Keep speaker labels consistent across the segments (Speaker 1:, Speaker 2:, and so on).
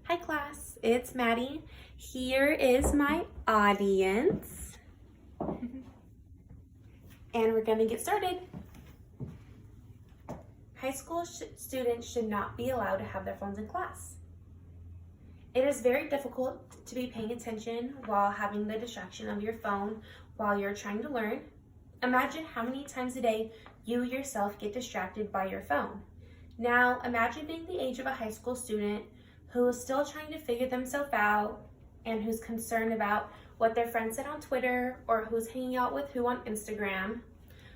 Speaker 1: Hi class, it's Maddie. Here is my audience. And we're gonna get started. High school students should not be allowed to have their phones in class. It is very difficult to be paying attention while having the distraction of your phone while you're trying to learn. Imagine how many times a day you yourself get distracted by your phone. Now imagine being the age of a high school student who is still trying to figure themselves out and who's concerned about what their friends said on Twitter or who's hanging out with who on Instagram.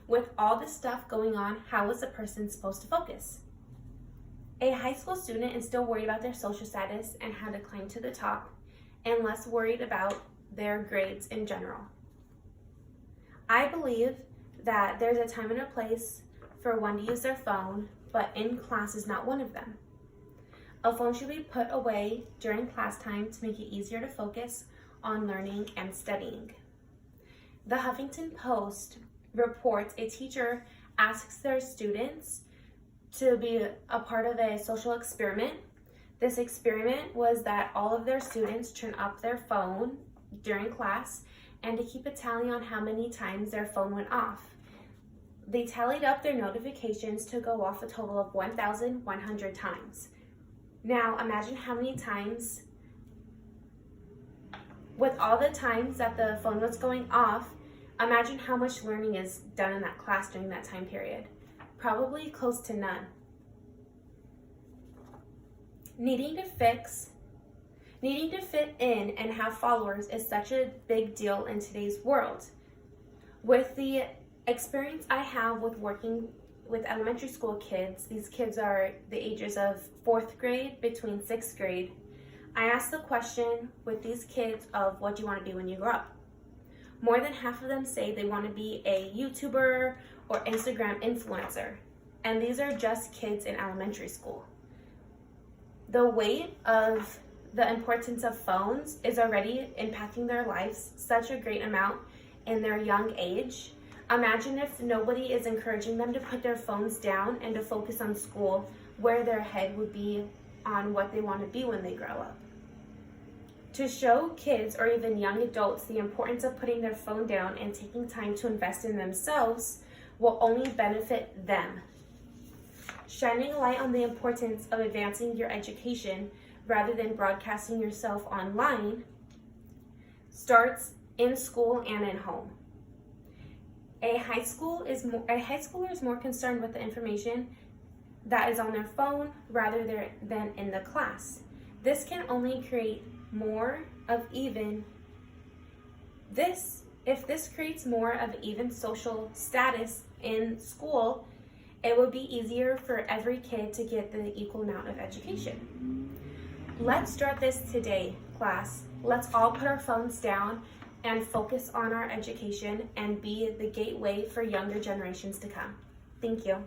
Speaker 1: With all this stuff going on, how is a person supposed to focus? A high school student is still worried about their social status and how to climb to the top, and less worried about their grades in general. I believe that there's a time and a place for one to use their phone, but in class is not one of them. A phone should be put away during class time to make it easier to focus on learning and studying. The Huffington Post reports a teacher asks their students to be a part of a social experiment. This experiment was that all of their students turn up their phone during class and to keep a tally on how many times their phone went off. They tallied up their notifications to go off a total of 1,100 times. Now imagine how many times, with all the times that the phone was going off, imagine how much learning is done in that class during that time period. Probably close to none. Needing to fit in and have followers is such a big deal in today's world. With the experience I have with working with elementary school kids, these kids are the ages of 4th grade between 6th grade. I asked the question with these kids of what do you want to be when you grow up? More than half of them say they want to be a YouTuber or Instagram influencer. And these are just kids in elementary school. The weight of the importance of phones is already impacting their lives such a great amount in their young age. Imagine if nobody is encouraging them to put their phones down and to focus on school, where their head would be on what they want to be when they grow up. To show kids or even young adults the importance of putting their phone down and taking time to invest in themselves will only benefit them. Shining a light on the importance of advancing your education rather than broadcasting yourself online starts in school and in home. A high schooler is more concerned with the information that is on their phone rather than in the class. This can only create more of even if this creates more of even social status in school, it would be easier for every kid to get the equal amount of education. Let's start this today, class. Let's all put our phones down and focus on our education and be the gateway for younger generations to come. Thank you.